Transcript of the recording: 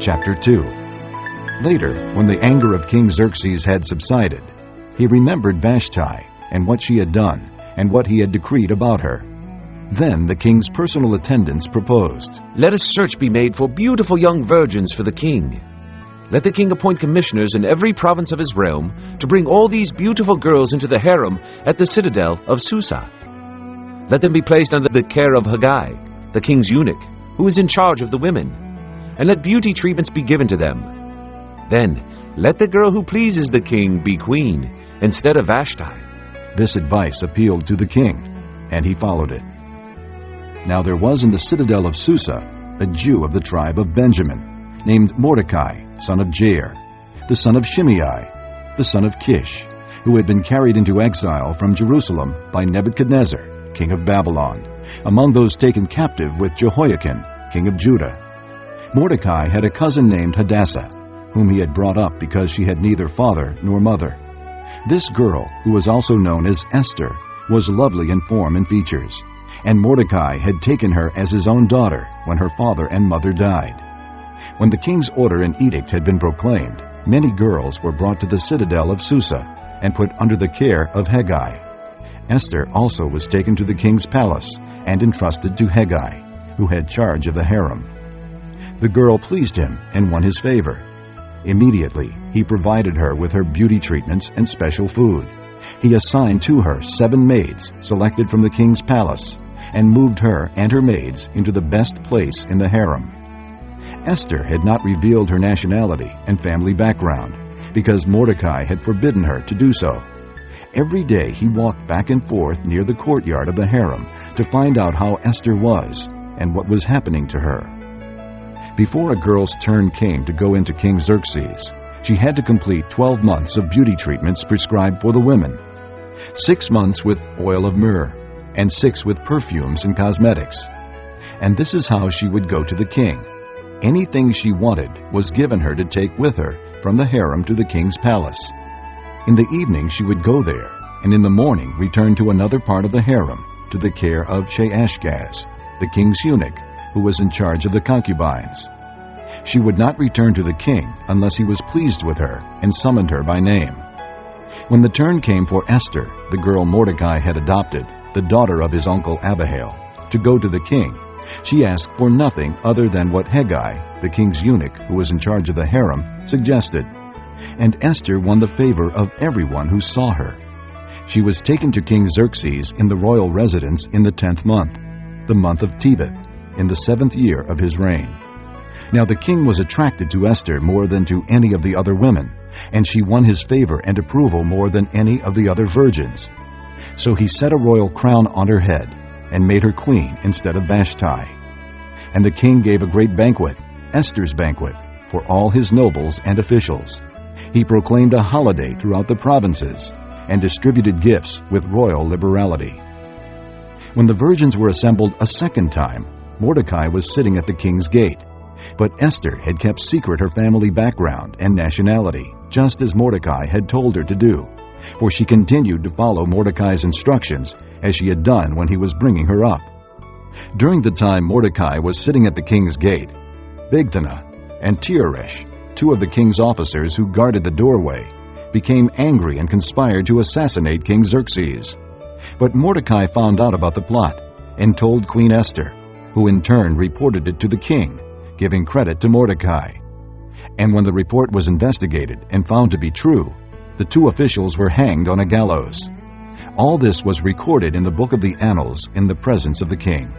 Chapter 2. Later, when the anger of King Xerxes had subsided, he remembered Vashti and what she had done and what he had decreed about her. Then the king's personal attendants proposed, "Let a search be made for beautiful young virgins for the king. Let the king appoint commissioners in every province of his realm to bring all these beautiful girls into the harem at the citadel of Susa. Let them be placed under the care of Haggai, the king's eunuch, who is in charge of the women, and let beauty treatments be given to them. Then let the girl who pleases the king be queen instead of Vashti." This advice appealed to the king, and he followed it. Now there was in the citadel of Susa a Jew of the tribe of Benjamin, named Mordecai, son of Jair, the son of Shimei, the son of Kish, who had been carried into exile from Jerusalem by Nebuchadnezzar, king of Babylon, among those taken captive with Jehoiakim, king of Judah. Mordecai had a cousin named Hadassah, whom he had brought up because she had neither father nor mother. This girl, who was also known as Esther, was lovely in form and features, and Mordecai had taken her as his own daughter when her father and mother died. When the king's order and edict had been proclaimed, many girls were brought to the citadel of Susa and put under the care of Haggai. Esther also was taken to the king's palace and entrusted to Haggai, who had charge of the harem. The girl pleased him and won his favor. Immediately, he provided her with her beauty treatments and special food. He assigned to her 7 maids selected from the king's palace and moved her and her maids into the best place in the harem. Esther had not revealed her nationality and family background because Mordecai had forbidden her to do so. Every day he walked back and forth near the courtyard of the harem to find out how Esther was and what was happening to her. Before a girl's turn came to go into King Xerxes, she had to complete 12 months of beauty treatments prescribed for the women, 6 months with oil of myrrh, and 6 with perfumes and cosmetics. And this is how she would go to the king. Anything she wanted was given her to take with her from the harem to the king's palace. In the evening she would go there, and in the morning return to another part of the harem, to the care of Shaashgaz, the king's eunuch, who was in charge of the concubines. She would not return to the king unless he was pleased with her and summoned her by name. When the turn came for Esther, the girl Mordecai had adopted, the daughter of his uncle Abihail, to go to the king, she asked for nothing other than what Haggai, the king's eunuch who was in charge of the harem, suggested. And Esther won the favor of everyone who saw her. She was taken to King Xerxes in the royal residence in the 10th month, the month of Tebeth, in the 7th year of his reign. Now the king was attracted to Esther more than to any of the other women, and she won his favor and approval more than any of the other virgins. So he set a royal crown on her head and made her queen instead of Vashti. And the king gave a great banquet, Esther's banquet, for all his nobles and officials. He proclaimed a holiday throughout the provinces and distributed gifts with royal liberality. When the virgins were assembled a second time, Mordecai was sitting at the king's gate. But Esther had kept secret her family background and nationality, just as Mordecai had told her to do, for she continued to follow Mordecai's instructions as she had done when he was bringing her up. During the time Mordecai was sitting at the king's gate, Bigthana and Teresh, 2 of the king's officers who guarded the doorway, became angry and conspired to assassinate King Xerxes. But Mordecai found out about the plot and told Queen Esther, who in turn reported it to the king, giving credit to Mordecai. And when the report was investigated and found to be true, the 2 officials were hanged on a gallows. All this was recorded in the book of the annals in the presence of the king.